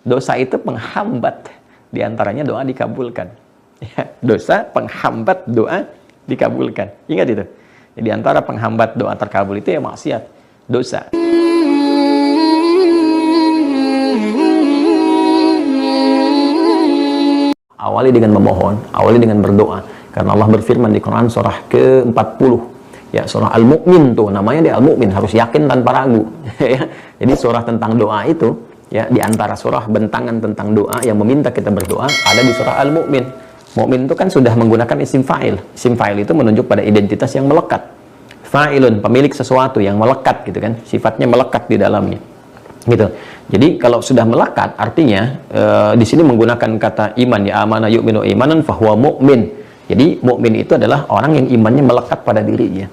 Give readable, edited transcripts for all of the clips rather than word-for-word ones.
dosa itu penghambat, diantaranya doa dikabulkan. Ya, dosa penghambat doa dikabulkan. Ingat itu. Jadi antara penghambat doa terkabul itu ya maksiat, dosa. Awali dengan memohon, awali dengan berdoa. Karena Allah berfirman di Quran surah ke-40. Ya, surah Al-Mu'min tuh, namanya dia Al-Mu'min, harus yakin tanpa ragu. Ya. Jadi surah tentang doa itu, ya, di antara surah bentangan tentang doa yang meminta kita berdoa ada di surah Al-Mu'min. Mu'min itu kan sudah menggunakan isim fa'il. Isim fa'il itu menunjuk pada identitas yang melekat. Fa'ilun, pemilik sesuatu yang melekat gitu kan, sifatnya melekat di dalamnya. Gitu. Jadi kalau sudah melekat artinya di sini menggunakan kata iman, ya, amana yu'minu imanan fahuwa mu'min. Jadi mukmin itu adalah orang yang imannya melekat pada dirinya.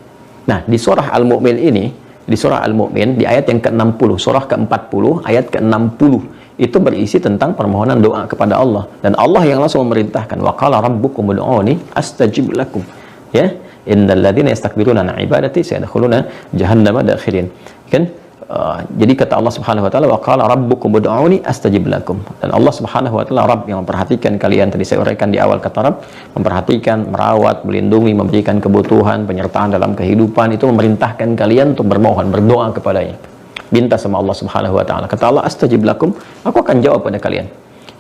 Nah, di surah Al-Mu'min ini, di surah Al-Mu'min di ayat yang ke-60, surah ke-40 ayat ke-60 itu berisi tentang permohonan doa kepada Allah, dan Allah yang langsung memerintahkan, wa qala rabbukum ud'uni astajib lakum, ya, innal ladzina yastakbiruna an ibadati sayadkhuluna jahannama dakhirin, kan. Jadi kata Allah Subhanahu wa taala, wa qala rabbukum ud'uni astajib lakum, dan Allah Subhanahu wa taala Rabb yang memperhatikan kalian. Tadi saya uraikan di awal kata Rabb, memperhatikan, merawat, melindungi, memberikan kebutuhan, penyertaan dalam kehidupan, itu memerintahkan kalian untuk bermohon, berdoa kepadanya, minta sama Allah Subhanahu wa taala. Kata Allah, astajib lakum, aku akan jawab pada kalian.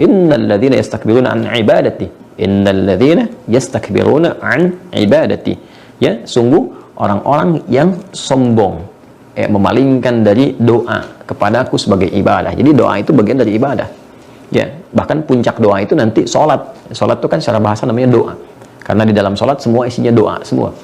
Innal ladzina yastakbiruna an ibadati, innal ladzina yastakbiruna an ibadati, ya, sungguh orang-orang yang sombong, memalingkan dari doa kepadaku sebagai ibadah. Jadi doa itu bagian dari ibadah, ya. Bahkan puncak doa itu nanti sholat. Sholat itu kan secara bahasa namanya doa, karena di dalam sholat semua isinya doa semua,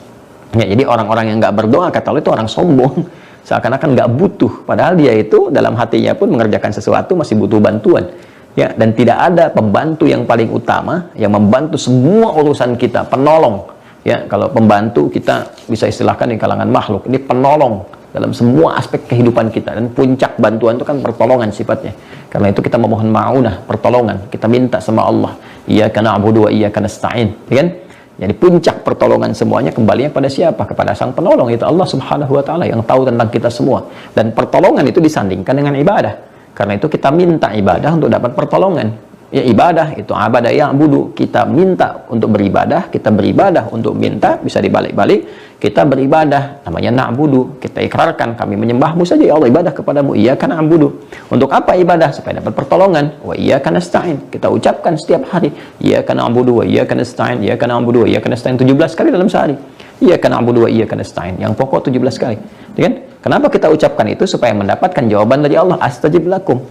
ya. Jadi orang-orang yang nggak berdoa, kata Allah, itu orang sombong, seakan-akan nggak butuh, padahal dia itu dalam hatinya pun mengerjakan sesuatu masih butuh bantuan, ya. Dan tidak ada pembantu yang paling utama yang membantu semua urusan kita, penolong, ya. Kalau pembantu kita bisa istilahkan di kalangan makhluk, ini penolong dalam semua aspek kehidupan kita, dan puncak bantuan itu kan pertolongan sifatnya. Karena itu kita memohon ma'unah, pertolongan, kita minta sama Allah, iyyaka na'budu wa iyyaka nasta'in, ya kan? Jadi puncak pertolongan semuanya kembalinya pada siapa? Kepada sang penolong, itu Allah Subhanahu wa taala yang tahu tentang kita semua. Dan pertolongan itu disandingkan dengan ibadah. Karena itu kita minta ibadah untuk dapat pertolongan. Ya, ibadah itu abada ya'budu, kita minta untuk beribadah, kita beribadah untuk minta, bisa dibalik-balik, kita beribadah namanya na'budu, kita ikrarkan kami menyembahmu saja ya Allah, ibadah kepadamu, iyyaka na'budu. Untuk apa ibadah? Supaya dapat pertolongan. Wa iyyaka nasta'in, kita ucapkan setiap hari, iyyaka na'budu wa iyyaka nasta'in, iyyaka na'budu wa iyyaka nasta'in 17 kali dalam sehari. Iyyaka na'budu wa iyyaka nasta'in, yang pokok 17 kali, ya kan? Kenapa kita ucapkan itu? Supaya mendapatkan jawaban dari Allah, astajib lakum.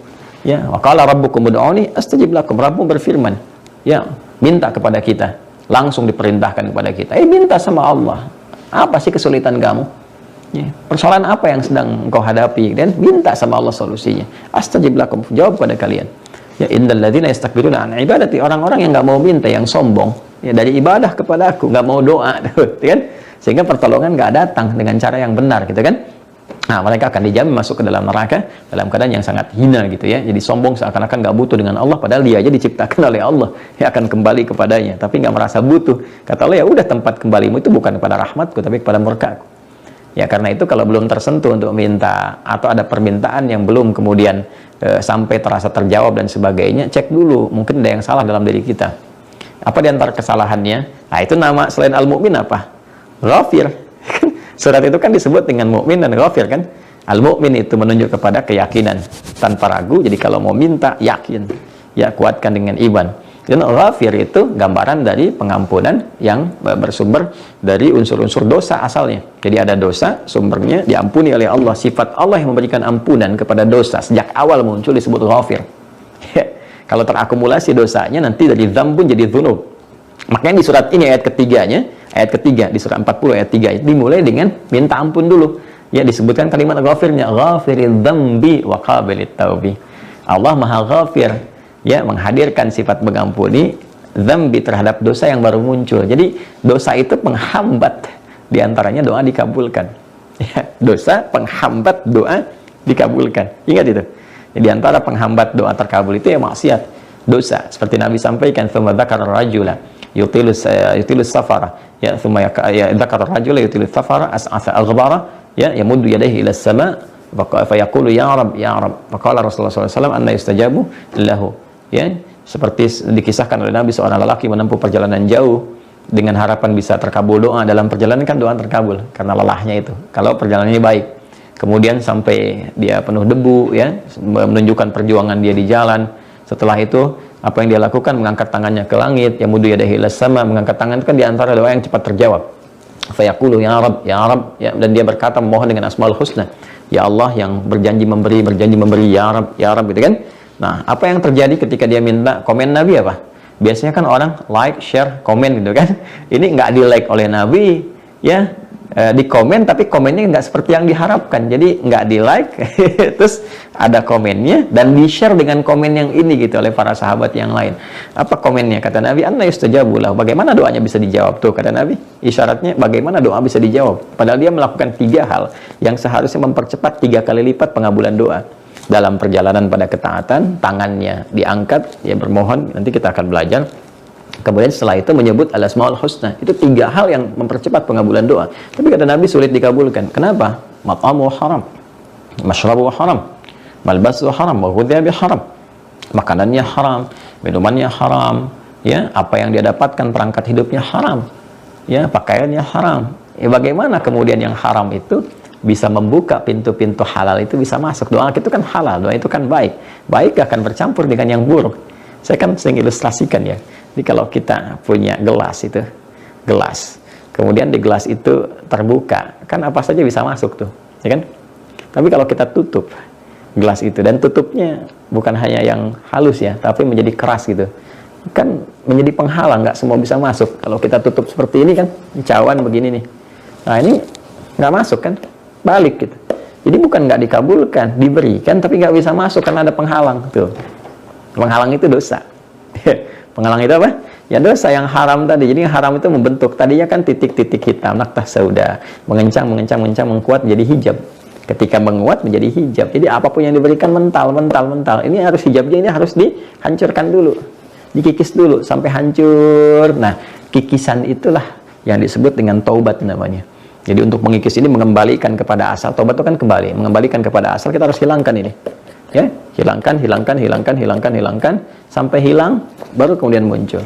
Ya, wa qala rabbukum ud'uni astajib lakum. Rabbmu berfirman, ya, minta kepada kita, langsung diperintahkan kepada kita. Minta sama Allah. Apa sih kesulitan kamu? Ya, persoalan apa yang sedang engkau hadapi? Dan minta sama Allah solusinya. Astajib lakum, jawab pada kalian. Ya, innal ladzina yastakbiruna an ibadati, orang-orang yang nggak mau minta, yang sombong, ya, dari ibadah kepada aku, nggak mau doa, kan? Sehingga pertolongan nggak datang dengan cara yang benar, gitu kan? Nah, mereka akan dijamin masuk ke dalam neraka dalam keadaan yang sangat hina, gitu ya. Jadi sombong seakan-akan nggak butuh dengan Allah, padahal dia aja diciptakan oleh Allah, ya, akan kembali kepadanya, tapi nggak merasa butuh. Kata Allah, ya udah, tempat kembalimu itu bukan kepada rahmatku, tapi kepada murkaku. Ya, karena itu kalau belum tersentuh untuk minta, atau ada permintaan yang belum kemudian sampai terasa terjawab dan sebagainya, cek dulu, mungkin ada yang salah dalam diri kita. Apa di antara kesalahannya? Nah, itu nama selain Al-Mu'min apa? Ghafir. Surat itu kan disebut dengan Mu'min dan Ghafir, kan? Al-Mu'min itu menunjuk kepada keyakinan tanpa ragu, jadi kalau mau minta, yakin, ya, kuatkan dengan iman. Dan Ghafir itu gambaran dari pengampunan yang bersumber dari unsur-unsur dosa asalnya. Jadi ada dosa, sumbernya diampuni oleh Allah. Sifat Allah yang memberikan ampunan kepada dosa sejak awal muncul disebut Ghafir. Kalau terakumulasi dosanya, nanti dari dzambun jadi dzunub. Makanya di surat ini ayat ketiganya, ayat ketiga di surah 40 ayat 3 itu dimulai dengan minta ampun dulu. Ya, disebutkan kalimat ghafirnya, ghafiriz dzambi wa qabilit taubi. Allah Maha Ghafir, ya, menghadirkan sifat mengampuni dzambi terhadap dosa yang baru muncul. Jadi dosa itu penghambat, diantaranya doa dikabulkan. Ya, dosa penghambat doa dikabulkan. Ingat itu. Di antara penghambat doa terkabul itu ya maksiat, dosa. Seperti Nabi sampaikan, tsumma dzakara rajula yutilus safara, ya, tsumma dzakara rajula yutilus safara as'atha aghbara, ya, yamuddu yadayhi ila sama Fayaqulu ya Rab, ya Rab. Faqala Rasulullah SAW, anna yustajabu lahu. Ya, seperti dikisahkan oleh Nabi, seorang lelaki menempuh perjalanan jauh dengan harapan bisa terkabul doa. Dalam perjalanan kan doa terkabul karena lelahnya itu. Kalau perjalanannya baik, kemudian sampai dia penuh debu, ya, menunjukkan perjuangan dia di jalan. Setelah itu apa yang dia lakukan? Mengangkat tangannya ke langit, ya mudu yadahi ilas sama. Mengangkat tangan kan di antara doa yang cepat terjawab. Fayaqulu ya Rab, ya Rab, ya, dan dia berkata memohon dengan asmaul husna, ya Allah yang berjanji memberi, ya Rab, gitu kan. Nah, apa yang terjadi ketika dia minta komen Nabi apa? Biasanya kan orang like, share, komen gitu kan. Ini nggak di like oleh Nabi, ya, di komen, tapi komennya nggak seperti yang diharapkan. Jadi nggak di like, terus ada komennya dan di share dengan komen yang ini gitu oleh para sahabat yang lain. Apa komennya? Kata Nabi, anna yustajabu lahu. Bagaimana doanya bisa dijawab tuh? Kata Nabi, isyaratnya bagaimana doa bisa dijawab? Padahal dia melakukan 3 hal yang seharusnya mempercepat 3 kali lipat pengabulan doa. Dalam perjalanan pada ketaatan, tangannya diangkat, ya bermohon. Nanti kita akan belajar. Kemudian setelah itu menyebut al-asmaul husna. Itu 3 hal yang mempercepat pengabulan doa. Tapi kata Nabi sulit dikabulkan. Kenapa? Mat'amu haram, mashrabu haram, malbasu haram, wa ghudhiya bi haram. Makanannya haram, minumannya haram, ya, apa yang dia dapatkan perangkat hidupnya haram, ya, pakaiannya haram. Ya, bagaimana kemudian yang haram itu bisa membuka pintu-pintu halal itu bisa masuk? Doa itu kan halal, doa itu kan baik. Baik akan bercampur dengan yang buruk. Saya kan sering ilustrasikan ya. Jadi kalau kita punya gelas itu, gelas, kemudian di gelas itu terbuka, kan apa saja bisa masuk tuh, ya kan? Tapi kalau kita tutup gelas itu, dan tutupnya bukan hanya yang halus ya, tapi menjadi keras gitu, kan menjadi penghalang, nggak semua bisa masuk. Kalau kita tutup seperti ini kan, cawan begini nih, nah ini nggak masuk kan, balik gitu. Jadi bukan nggak dikabulkan, diberikan, tapi nggak bisa masuk karena ada penghalang tuh. Penghalang itu dosa. Penghalang itu apa? Ya dosa yang haram tadi. Jadi yang haram itu membentuk. Tadinya kan titik-titik hitam, naktah sauda, mengencang, mengkuat menjadi hijab. Ketika menguat menjadi hijab. Jadi apapun yang diberikan mental. Ini harus hijabnya, ini harus dihancurkan dulu, dikikis dulu sampai hancur. Nah, kikisan itulah yang disebut dengan taubat namanya. Jadi untuk mengikis ini mengembalikan kepada asal. Taubat itu kan kembali, mengembalikan kepada asal. Kita harus hilangkan ini. Ya, hilangkan sampai hilang, baru kemudian muncul.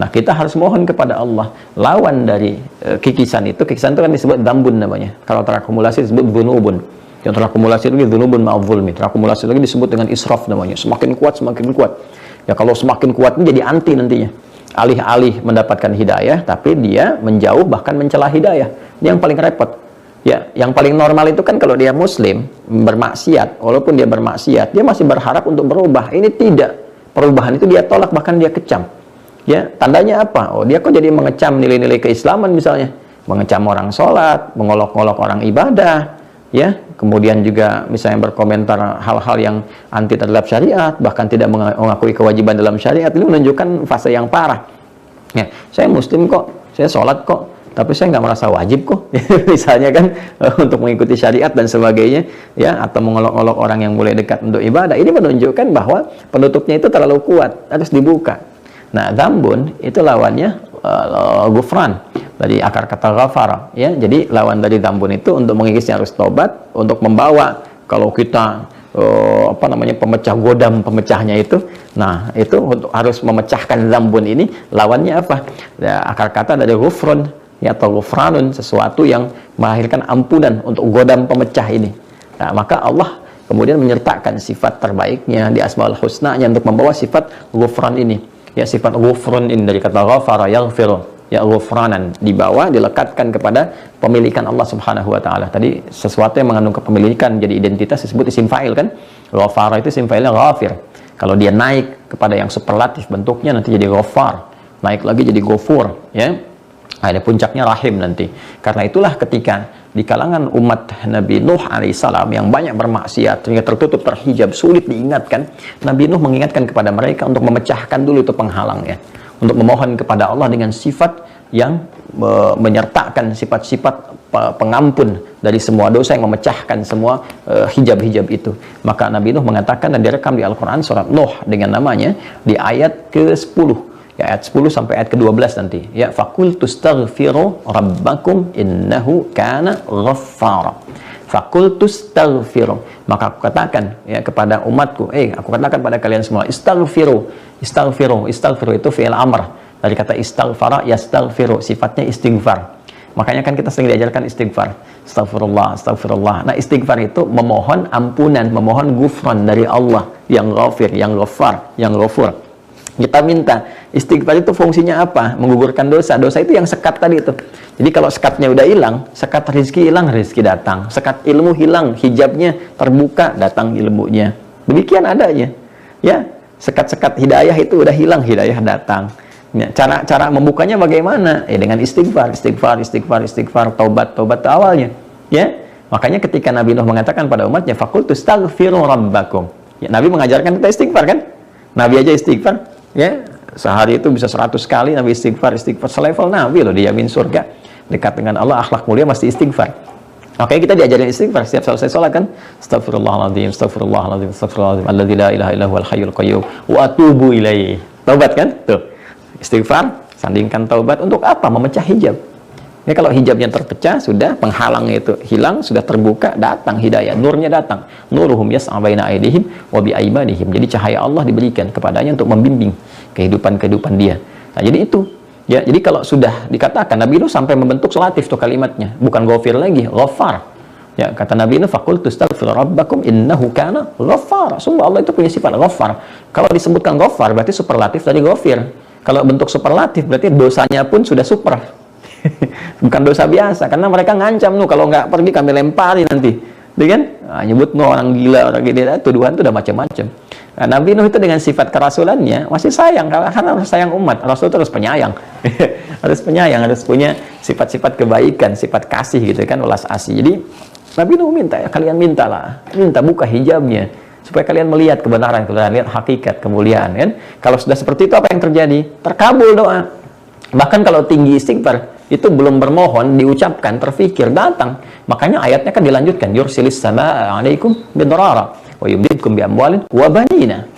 Nah, kita harus mohon kepada Allah lawan dari kikisan itu. Kikisan itu kan disebut dzambun namanya. Kalau terakumulasi disebut dzunubun. Yang terakumulasi itu dzunubun ma'dz-dzulmi. Terakumulasi lagi disebut dengan israf namanya. Semakin kuat. Ya, kalau semakin kuat ini jadi anti nantinya. Alih-alih mendapatkan hidayah, tapi dia menjauh bahkan mencela hidayah. Ini yang paling repot. Ya, yang paling normal itu kan kalau dia muslim, bermaksiat, walaupun dia bermaksiat, dia masih berharap untuk berubah. Ini tidak. Perubahan itu dia tolak, bahkan dia kecam. Ya, tandanya apa? Oh, dia kok jadi mengecam nilai-nilai keislaman misalnya. Mengecam orang sholat, mengolok-olok orang ibadah, ya. Kemudian juga misalnya berkomentar hal-hal yang anti terhadap syariat, bahkan tidak mengakui kewajiban dalam syariat. Itu menunjukkan fase yang parah. Ya, saya muslim kok, saya sholat kok, tapi saya nggak merasa wajib kok, misalnya kan, untuk mengikuti syariat dan sebagainya, ya, atau mengolok-olok orang yang mulai dekat untuk ibadah. Ini menunjukkan bahwa penutupnya itu terlalu kuat, harus dibuka. Nah, dzambun itu lawannya ghufran, dari akar kata ghafara, ya. Jadi lawan dari dzambun itu untuk mengikisnya harus tobat, untuk membawa, kalau kita pemecah godam, pemecahnya itu, nah itu untuk harus memecahkan dzambun ini, lawannya apa? Ya, akar kata dari ghufran, ya, atau ghufranun, sesuatu yang melahirkan ampunan untuk godam pemecah ini. Nah, maka Allah kemudian menyertakan sifat terbaiknya di asmaul husna-Nya untuk membawa sifat ghufran ini. Ya, sifat ghufran ini dari kata ghafara yaghfiru, ya, ghufranan, dibawa, dilekatkan kepada pemilikan Allah Subhanahu wa taala. Tadi sesuatu yang mengandung kepemilikan jadi identitas disebut isim fa'il kan? Ghafara itu isim fa'ilnya ghafir. Kalau dia naik kepada yang superlatif bentuknya nanti jadi ghafar. Naik lagi jadi ghafur, ya. Ada puncaknya rahim nanti. Karena itulah ketika di kalangan umat Nabi Nuh alaihissalam yang banyak bermaksiat, sehingga tertutup, terhijab, sulit diingatkan, Nabi Nuh mengingatkan kepada mereka untuk memecahkan dulu itu penghalangnya, untuk memohon kepada Allah dengan sifat yang menyertakan sifat-sifat pengampun dari semua dosa, yang memecahkan semua hijab-hijab itu. Maka Nabi Nuh mengatakan, dan direkam di Al-Quran surat Nuh dengan namanya di ayat ke-10, ya, ayat 10 sampai ayat ke-12 nanti, ya, faqul tustaghfiru rabbakum innahu kana ghaffara Fakultus taghfiru, maka aku katakan ya kepada umatku, aku katakan pada kalian semua, istaghfiru. Istaghfiru itu fi'il amr dari kata istaghfara yastaghfiru, sifatnya istighfar. Makanya kan kita sering diajarkan istighfar, astagfirullah, astagfirullah. Nah, istighfar itu memohon ampunan, memohon gufran dari Allah yang ghafir, yang ghaffar, yang ghafur. Kita minta. Istighfar itu fungsinya apa? Menggugurkan dosa. Dosa itu yang sekat tadi itu. Jadi kalau sekatnya udah hilang, sekat rizki hilang, rizki datang. Sekat ilmu hilang, hijabnya terbuka, datang ilmunya. Demikian adanya. Ya, sekat-sekat hidayah itu udah hilang, hidayah datang. Ya, cara membukanya bagaimana? Dengan istighfar, taubat itu awalnya. Ya, makanya ketika Nabi Nuh mengatakan pada umatnya, "Faqultu astaghfiru rabbakum." Ya, Nabi mengajarkan kita istighfar kan? Nabi aja istighfar. Ya, sehari itu bisa 100 kali Nabi istighfar. Selevel Nabi loh, dijamin surga, dekat dengan Allah, akhlak mulia, mesti istighfar. Oke, kita diajarin istighfar setiap selesai sholat kan? Astagfirullahaladzim, alladzi la ilaha illa huwal hayyul qayyum wa atubu ilaihi. Taubat kan? Tuh. Istighfar, sandingkan taubat untuk apa? Memecah hijab. Ya, kalau hijabnya terpecah, sudah penghalangnya itu hilang, sudah terbuka, datang hidayah, nurnya datang. Nuruhum yas'a baina aydihim wa bi aymanihim. Jadi cahaya Allah diberikan kepadanya untuk membimbing kehidupan dia. Nah, jadi itu. Ya, jadi kalau sudah dikatakan, Nabi Nuh sampai membentuk solatif tuh kalimatnya, bukan ghafir lagi, ghaffar. Ya, kata Nabi Nuh, faqultu astaghfiru rabbakum innahu kana ghaffar. Sungguh Allah itu punya sifat ghaffar. Kalau disebutkan ghaffar berarti superlatif dari ghafir. Kalau bentuk superlatif berarti dosanya pun sudah super. Bukan dosa biasa, karena mereka ngancam tuh kalau nggak pergi kami lempari nanti, gitu kan? Nah, nyebut orang gila, orang gila, tuduhan itu udah macam-macam. Nah, Nabi Nuh itu dengan sifat kerasulannya masih sayang, karena harus sayang umat. Rasul itu harus penyayang, harus penyayang, harus punya sifat-sifat kebaikan, sifat kasih gitu kan, ulas asih. Jadi Nabi Nuh minta, ya kalian mintalah, minta buka hijabnya supaya kalian melihat kebenaran, lihat hakikat kemuliaan kan. Kalau sudah seperti itu apa yang terjadi? Terkabul doa. Bahkan kalau tinggi istighfar itu belum bermohon, diucapkan, terfikir, datang. Makanya ayatnya kan dilanjutkan, yursilis samaa 'alaikum bidrara wa yumdidkum bi amwalin wa banina.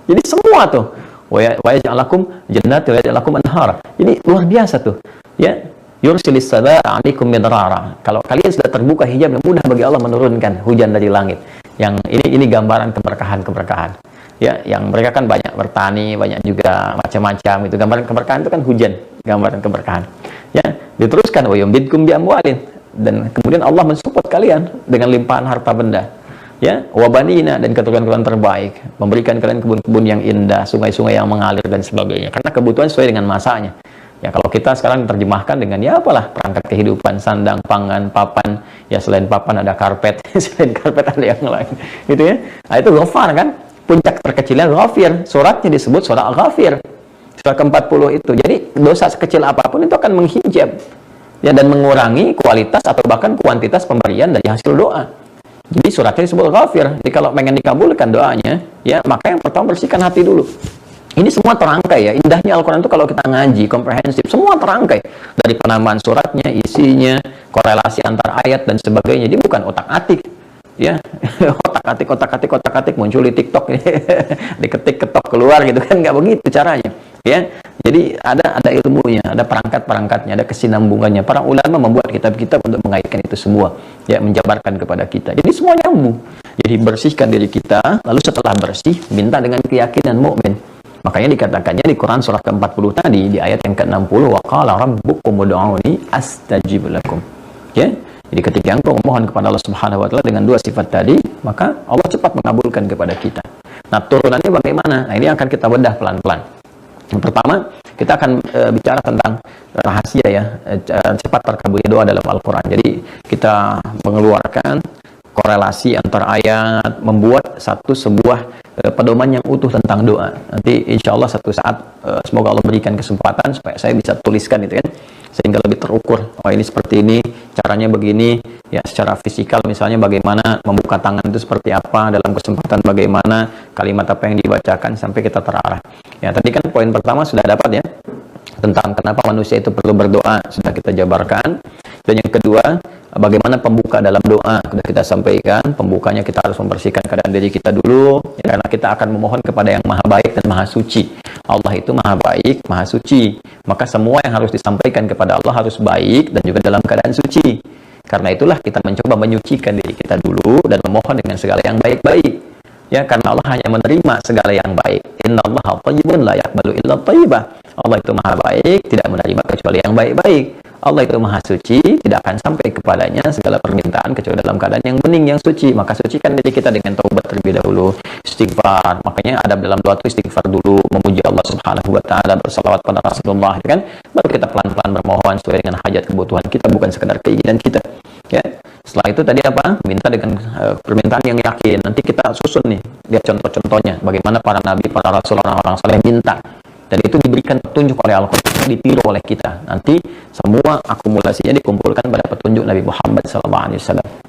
Jadi semua tuh, wa yaj'alakum jannatin wa yaj'alakum anhar. Jadi luar biasa tuh. Ya, yursilis samaa 'alaikum bidrara. Kalau kalian sudah terbuka hijab, mudah bagi Allah menurunkan hujan dari langit. Yang ini gambaran keberkahan. Ya, yang mereka kan banyak bertani, banyak juga macam-macam. Itu gambaran keberkahan itu kan hujan, gambaran keberkahan. Ya, diteruskan wa yumdidkum bi amwalin, dan kemudian Allah mensupport kalian dengan limpahan harta benda. Ya, wa banina, dan keturunan-keturunan terbaik, memberikan kalian kebun-kebun yang indah, sungai-sungai yang mengalir dan sebagainya. Karena kebutuhan sesuai dengan masanya. Ya, kalau kita sekarang terjemahkan dengan ya apalah perangkat kehidupan, sandang, pangan, papan. Ya, selain papan ada karpet, selain karpet ada yang lain. Gitu ya. Nah, itu ghafar kan? Puncak terkecilnya ghafir. Suratnya disebut surat Ghafir. Surat ke-40 itu. Jadi dosa sekecil apapun itu akan menghijab ya, dan mengurangi kualitas atau bahkan kuantitas pemberian dari hasil doa. Jadi suratnya disebut Ghafir. Jadi kalau pengen dikabulkan doanya, ya maka yang pertama bersihkan hati dulu. Ini semua terangkai ya. Indahnya Al-Quran itu kalau kita ngaji komprehensif, semua terangkai. Dari penamaan suratnya, isinya, korelasi antar ayat dan sebagainya. Jadi bukan otak-atik. Ya, otak-atik muncul di TikTok, diketik ketok keluar gitu kan, nggak begitu caranya. Ya, jadi ada ilmunya, ada perangkat-perangkatnya, ada kesinambungannya. Para ulama membuat kitab-kitab untuk mengaitkan itu semua, ya, menjabarkan kepada kita. Jadi semua nyambung. Jadi bersihkan diri kita, lalu setelah bersih, minta dengan keyakinan mukmin. Makanya dikatakannya di Quran surah ke-40 tadi, di ayat yang ke-60, wa qala rabbukum ud'uni astajib lakum. Ya. Jadi ketika engkau memohon kepada Allah Subhanahu wa taala dengan dua sifat tadi, maka Allah cepat mengabulkan kepada kita. Nah, turunannya bagaimana? Nah, ini akan kita bedah pelan-pelan. Yang pertama, kita akan bicara tentang rahasia ya, cepat terkabulnya doa dalam Al-Qur'an. Jadi, kita mengeluarkan korelasi antar ayat, membuat sebuah pedoman yang utuh tentang doa. Nanti insya Allah satu saat semoga Allah berikan kesempatan supaya saya bisa tuliskan itu kan, sehingga lebih terukur. Oh, ini seperti ini, caranya begini, ya secara fisikal misalnya bagaimana membuka tangan itu seperti apa, dalam kesempatan bagaimana, kalimat apa yang dibacakan sampai kita terarah. Ya, tadi kan poin pertama sudah dapat ya, tentang kenapa manusia itu perlu berdoa, sudah kita jabarkan. Dan yang kedua, bagaimana pembuka dalam doa, sudah kita sampaikan. Pembukanya kita harus membersihkan keadaan diri kita dulu, ya, karena kita akan memohon kepada yang maha baik dan maha suci. Allah itu maha baik, maha suci. Maka semua yang harus disampaikan kepada Allah harus baik dan juga dalam keadaan suci. Karena itulah kita mencoba menyucikan diri kita dulu dan memohon dengan segala yang baik-baik. Ya, karena Allah hanya menerima segala yang baik. Innallaha thayyibun la yaqbalu illa thayyibah. Allah itu maha baik, tidak menerima kecuali yang baik-baik. Allah itu maha suci, tidak akan sampai kepadanya segala permintaan kecuali dalam keadaan yang bening, yang suci. Maka sucikan diri kita dengan taubat terlebih dahulu, istighfar. Makanya ada dalam doa itu istighfar dulu, memuji Allah Subhanahu wa taala, bersalawat pada Rasulullah, kan? Baru kita pelan-pelan bermohon sesuai dengan hajat kebutuhan kita, bukan sekedar keinginan kita. Ya. Setelah itu tadi apa? Minta dengan permintaan yang yakin. Nanti kita susun nih, lihat contoh-contohnya bagaimana para nabi, para rasul, orang-orang saleh minta. Dan itu diberikan petunjuk oleh Al-Quran, ditiru oleh kita. Nanti semua akumulasinya dikumpulkan pada petunjuk Nabi Muhammad SAW.